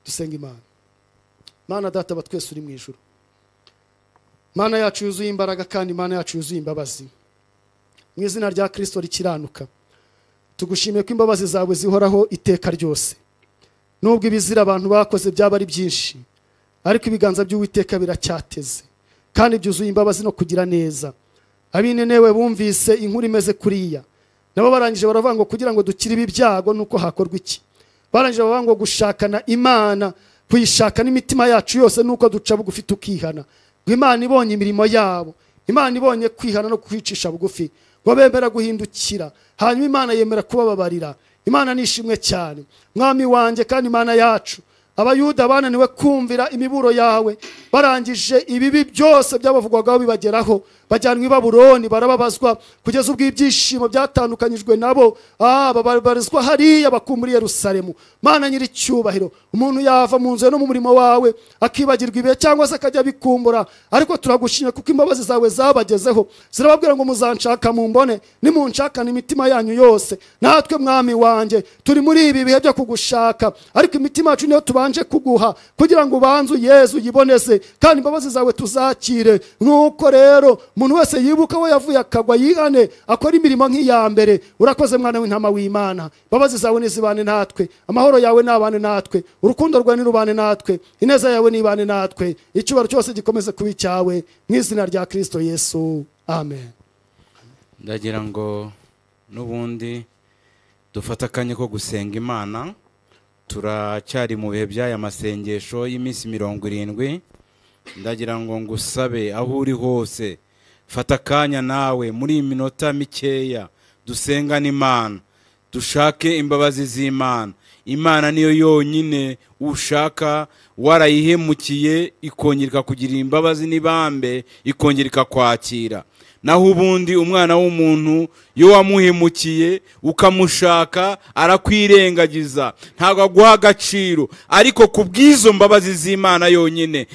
Dusenga Imana. Mana data wa twese uri mu ijuru, Mana yacu yuzuye imbaraga, kandi Mana yacu yuzuye imbabazi, mu izina rya Kristo rikiranuka tugushimiye ko imbabazi zawe zihoraho iteka ryose. Nubwo ibizira abantu bakoze byaba ari byinshi, ariko ibiganza by'Uwiteka biracyateze, kandi byuzuye imbabazi no kugira neza. Abinenewe bumvise inkuru imeze kuriya, nabo barangije baravuga ngo kugira ngo dukire ibi byago nuko hakorwa iki. Barangije baravuga ngo gushakana Imana, kuyishaka n'imitima yacu yose nuko duca bugufi tukihana. Ngo Imana ibonye imirimo yabo, Imana ibonye kwihana no kwicisha bugufi, ngo bemera guhindukira, hanyuma Imana yemera kubababarira. Imana nishimwe cyane. Mwami wanjye kandi Imana yacu, Abayuda bananiwe kumvira imiburo yawe, barangije ibibi byose byabavugwagaho bibageraho, bajyanwa i Babuloni barababazwa, kugeza ubwo ibyishimo byatandukanyijwe nabo babarizwa hariya bakumuri Yerusalemu. Mana nyiri cyubahiro, umuntu yava mu nzu no mu murimo wawe akibagirwa ibihe cyangwa se akajya bikumbura, ariko turagushimye kuko imbabazi zawe zabagezeho, zirababwira ngo muzanshaka mumbone, nimunshakana imitima yanyu yose. Natwe Mwami wanjye turi muri ibi bihe byo kugushaka, ariko imitima yacu niyo tubanje kuguha kugira ngo ubanze Yesu yiboneze, kandi imbabazi zawe tuzakire. Nuko rero umuntu wese yibuka we yavuye akagwa, yihane akora imirimo nk'iya mbere. Urakoze Mwana w'intama w'Imana, imbabazi zawe nizibane natwe, amahoro yawe nabane natwe, urukundo rwawe nirubane natwe, ineza yawe nibane natwe, icyubahiro cyose gikomeze kuba icyawe, mu izina rya Kristo Yesu, amen. Ndagira ngo n'ubundi dufata akanya ko gusenga Imana. Turacyari mu bihe by'aya masengesho y'iminsi 70. Ndagira ngo ngusabe aho uri hose, fata akanya nawe muri iyi minota mikeya dusengane Imana, dushake imbabazi z'Imana. Imana niyo yonyine ushaka, warayihemukiye ikongera kugira imbabazi n'ibambe, ikongera kwakira. naho ubundi umwana w'umuntu iyo wamuhemukiye ukamushaka arakwirengagiza, ntabwo aguha agaciro. Ariko ku bw'izo mbabazi z'Imana yonyine,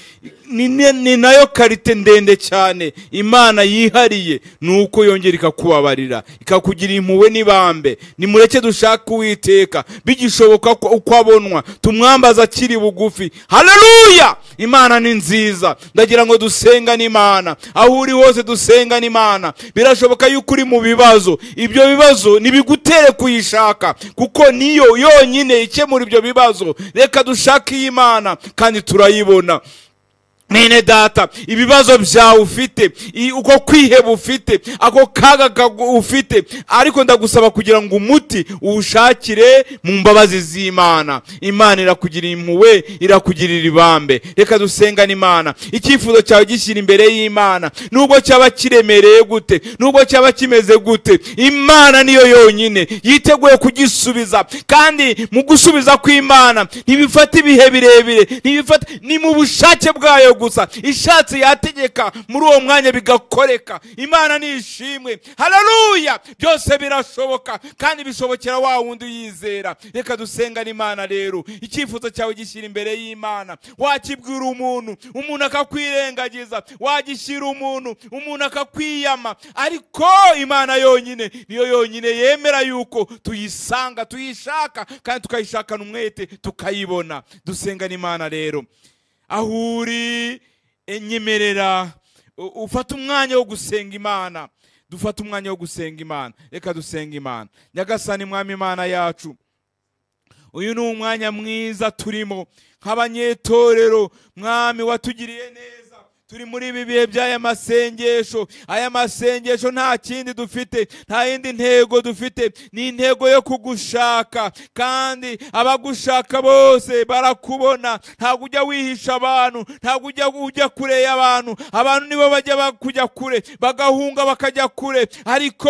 ni nayo karite ndende cyane Imana yihariye, nuko yongera ikakubabarira, ikakugira impuhwe n'ibambe. Nimureke dushaka Uwiteka bigishoboka uko abonwa, tumwambaza akiri bugufi. Haleluya! Imana ni nziza. Ndagira ngo dusenga n'Imana, aho uri hose dusenga n'Imana. Birashoboka yuko uri mu bibazo, ibyo bibazo nibigutere kuyishaka, kuko niyo yonyine ikemura ibyo bibazo. Reka dushake Imana kandi turayibona. Mene data, ibibazo byawe ufite, uko kwiheba ufite, ako kaga ufite, ariko ndagusaba kugira ngo umuti uwushakire mu mbabazi z'Imana. Imana irakugira impuhwe, irakugirira ibambe. Reka dusenga n'Imana. Icyifuzo cyawe gishyira imbere y'Imana, nubwo cyaba kiremereye gute, nubwo cyaba kimeze gute, Imana niyo yonyine yiteguye kugisubiza. Kandi mu gusubiza kw'Imana ntibifata ibihe birebire, ni mu bushake bwayo gusa. Ishatse yategeka muri uwo mwanya bigakoreka. Imana nishimwe. Haleluya! Byose birashoboka kandi bishobokera wa wundi yizera. Reka dusenga n'Imana rero. Icyifuzo cyawe gishyira imbere y'Imana. Wakibwira umuntu akakwirengagiza, wagishyira umuntu akakwiyama, ariko Imana yonyine niyo yonyine yemera yuko tuyisanga, tuyishaka, kandi tukayishakana umwete tukayibona. Dusenga n'Imana rero. Aho uri, nyemerera ufata umwanya wo gusenga Imana. Dufata umwanya wo gusenga Imana. Reka dusenga Imana. Nyagasani Mwami Imana yacu, uyu ni umwanya mwiza turimo nk'abanyetorero. Mwami watugiriye neza, turi muri ibi bihe by'aya masengesho. Aya masengesho nta kindi dufite, nta yindi ntego dufite, ni intego yo kugushaka. Kandi abagushaka bose barakubona. Ntabwo ujya wihisha abantu, ntabwo ujya kure y'abantu. Abantu nibo bajya bakujya kure, bagahunga bakajya kure, ariko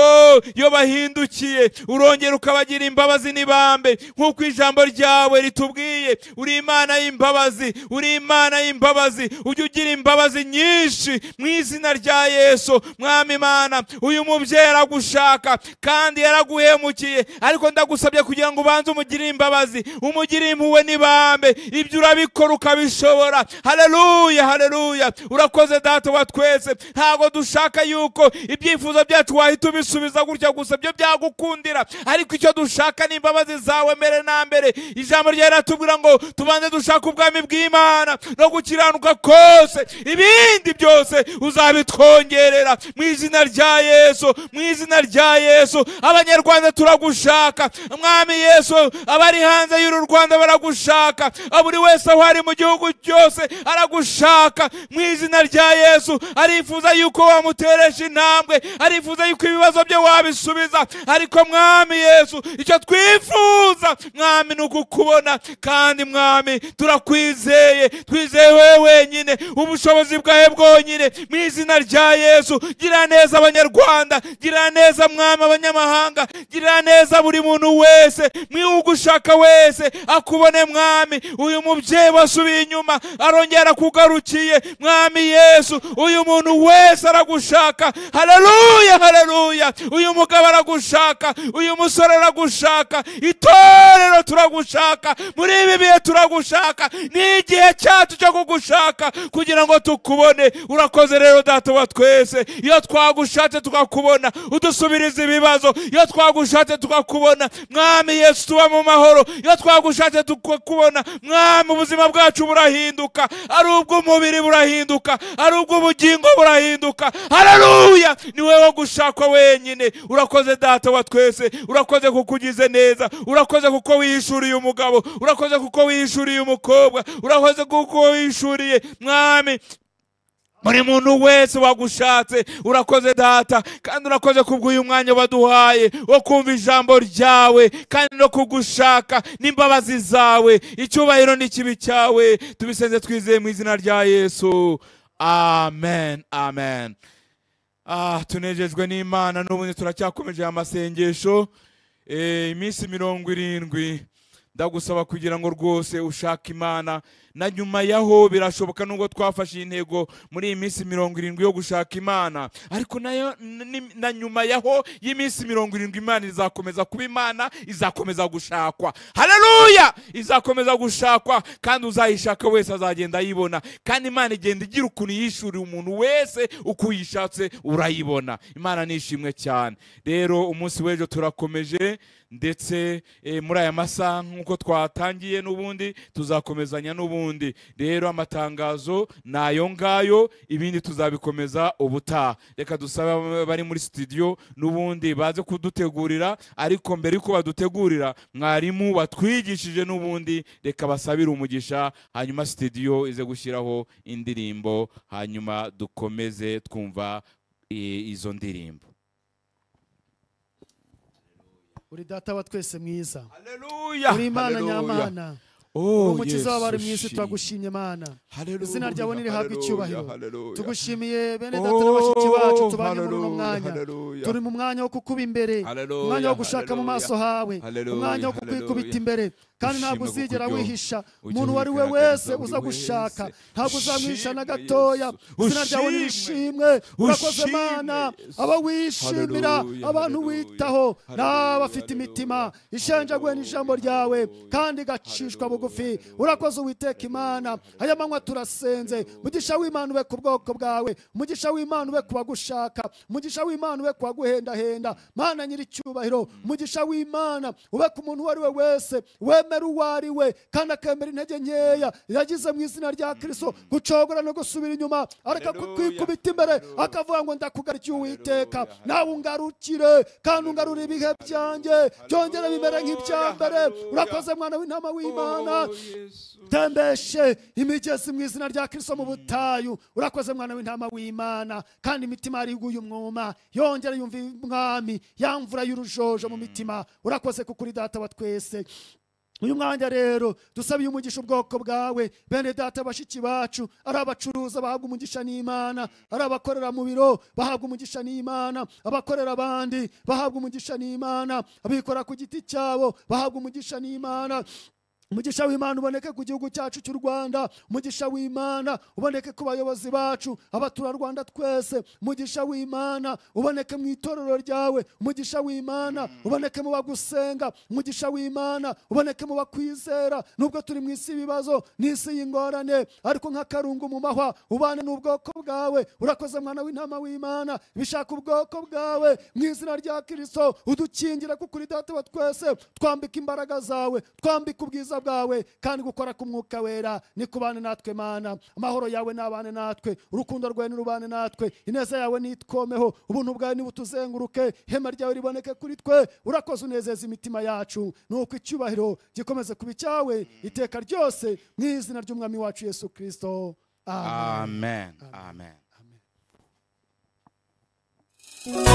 iyo bahindukiye urongera ukabagira imbabazi n'ibambe, nk'uko ijambo ryawe ritubwiye. Uri Imana y'imbabazi, uri Imana y'imbabazi. Ujya ugira imbabazi nyinshi mu izina rya Yesu. Mwami Imana, uyu mubyeyi aragushaka kandi yaraguhemukiye, ariko ndagusabye kugira ngo ubanze umugire imbabazi, umugire impuhwe n'ibambe. Ibyo urabikora ukabishobora. Haleluya, haleluya. Urakoze Data wa twese. Ntabwo dushaka yuko ibyifuzo byacu wahita ubisubiza gutya gusa, byo byagukundira, ariko icyo dushaka ni imbabazi zawe mbere na mbere. Ijambo ryawe riratubwira ngo tubanze dushaka ubwami bw'Imana no gukiranuka kose, ibindi byose uzabitwongerera mu izina rya Yesu, mu izina rya Yesu. Abanyarwanda turagushaka Mwami Yesu, abari hanze y'uru Rwanda baragushaka, buri wese aho ari mu gihugu cyose aragushaka mu izina rya Yesu. Arifuza yuko wamuteresha intambwe, arifuza yuko ibibazo bye wabisubiza, ariko Mwami Yesu, icyo twifuza Mwami ni ukukubona. Kandi Mwami turakwizeye, twizeye wewe wenyine, ubushobozi bwawe bwonyine mu izina rya Yesu. Gira neza Abanyarwanda, gira neza Mwami abanyamahanga, gira neza buri muntu wese mwiugushaka wese akubone Mwami. Uyu mubyeyi wasubiye inyuma arongera kugarukiye Mwami Yesu, uyu muntu wese aragushaka. Haleluya, haleluya. Uyu mugabo aragushaka, uyu musore aragushaka, itorero turagushaka, muri ibi bihe turagushaka. Ni igihe cyacu cyo kugushaka kugira ngo tukubone. Urakoze rero Data wa twese. Iyo twagushatse tukakubona udusubiriza ibibazo, iyo twagushatse tukakubona Mwami Yesu tuba mu mahoro, iyo twagushatse tukakubona Mwami ubuzima bwacu burahinduka, ari ubw'umubiri burahinduka, ari ubw'ubugingo burahinduka. Haleluya, ni wewe gushakwa wenyine. Urakoze Data wa twese, urakoze kukugize neza, urakoze kuko wihishuriye umugabo, urakoze kuko wihishuriye umukobwa, urakoze kuko wihishuriye Mwami buri muntu wese wagushatse. Urakoze Data, kandi urakoze kubw'uyu mwanya waduhaye wo kumva ijambo ryawe kandi no kugushaka n'imbabazi zawe. Icyubahiro n'ikibi cyawe tubisenze twizeye mu izina rya Yesu. Amen, amen. Tunejejwe n'Imana. N'ubundi turacyakomeje amasengesho iminsi 70. Ndagusaba kugira ngo rwose ushake Imana na nyuma yaho birashoboka nubwo twafashe intego muri iyi minsi 70 yo gushaka Imana, ariko nayo na nyuma yaho y'iminsi 70 Imana izakomeza kuba Imana, izakomeza gushakwa. Haleluya! Izakomeza gushakwa, kandi uzayishaka wese azagenda ayibona, kandi Imana igenda igira ukuntu yishurira umuntu wese uko yishatse urayibona. Imana nishimwe cyane. Rero umunsi w'ejo turakomeje, ndetse muri aya masaha nk'uko twatangiye n'ubundi tuzakomezanya n'ubundi. Rero amatangazo nayo ngayo, ibindi tuzabikomeza ubutaha. Reka dusaba bari muri studio n'ubundi baze kudutegurira, ariko mbere yuko badutegurira mwarimu watwigishije n'ubundi reka basabire umugisha, hanyuma studio ize gushyiraho indirimbo, hanyuma dukomeze twumva izo ndirimbo. uri data wa twese mwiza, Haleluya, uri Imana nyamana, uri umukiza w'abari mu isi. Turagushimye Mana, izina ryawe nirihabwa icyubahiro. Tugushimiye bene data na bashiki bacu tubanye muri uno mwanya. Turi mu mwanya wo kukuba imbere, umwanya wo gushaka mu maso hawe, umwanya wo kukwikubita imbere, kandi ntabwo uzigera wihisha umuntu uwo ari we wese uza gushaka, ntabwo uzamwisha na gatoya. Izina ryawe nirishimwe. Urakoze Mana, aba wishimira, abantu witaho, n'abafite imitima ishenjaguwe n'ijambo ryawe kandi igacishwa bugufi. Urakoze Uwiteka Imana. Aya manywa turasenze, umugisha w'Imana ube ku bwoko bwawe, umugisha w'Imana ube kubagushaka, umugisha w'Imana ube kubaguhendahenda. Mana nyir'icyubahiro, umugisha w'Imana ube ku muntu uwo ari we wese wemera uwo ari we, kandi akemera intege nkeya yagize mu izina rya Kristo, gucogora no gusubira inyuma, areka kwikubita imbere akavuga ngo ndakugarikiye Uwiteka, nawe ungarukire kandi ungarure ibihe byanjye byongere bimere nk'ibya mbere. Urakoze Mwana w'intama w'Imana, tembeshe imigezi mu izina rya Kristo mu butayu. Urakoze Mwana w'intama w'Imana, kandi imitima yariguye umwuma yongere yumva Mwami ya mvura y'urujojo mu mitima. Urakoze kuko uri data wa twese. Uyu mwanya rero dusabiye umugisha ubwoko bwawe, bene data bashiki bacu, ari abacuruza bahabwa umugisha n'Imana, ari abakorera mu biro bahabwa umugisha n'Imana, abakorera abandi bahabwa umugisha n'Imana, abikora ku giti cyabo bahabwa umugisha n'Imana. Umugisha w'Imana uboneke ku gihugu cyacu cy'u Rwanda, umugisha w'Imana uboneke ku bayobozi bacu, abaturarwanda twese. Umugisha w'Imana uboneke mu itorero ryawe, umugisha w'Imana uboneke mu bagusenga, umugisha w'Imana uboneke mu bakwizera. Nubwo turi mu isi ibibazo, n'isi y'ingorane, ariko nk'akarungu mu mahwa ubane n'ubwoko bwawe. Urakoze Mwana w'intama w'Imana, bishaka ubwoko bwawe mu izina rya Kristo. Udukingira kuko uri data wa twese, twambika imbaraga zawe, twambika ubwiza bwawe, kandi gukora ku Mwuka Wera ni kubane natwe Mana. Amahoro yawe nabane natwe, urukundo rwawe nirubane natwe, ineza yawe nitwomeho, ubuntu bwawe nibutuzenguruke, ihema ryawe riboneke kuri twe. Urakoze unezeza imitima yacu, nuko icyubahiro gikomeze kuba icyawe iteka ryose, mu izina ry'Umwami wacu Yesu Kristo. Amen. Amen. Amen.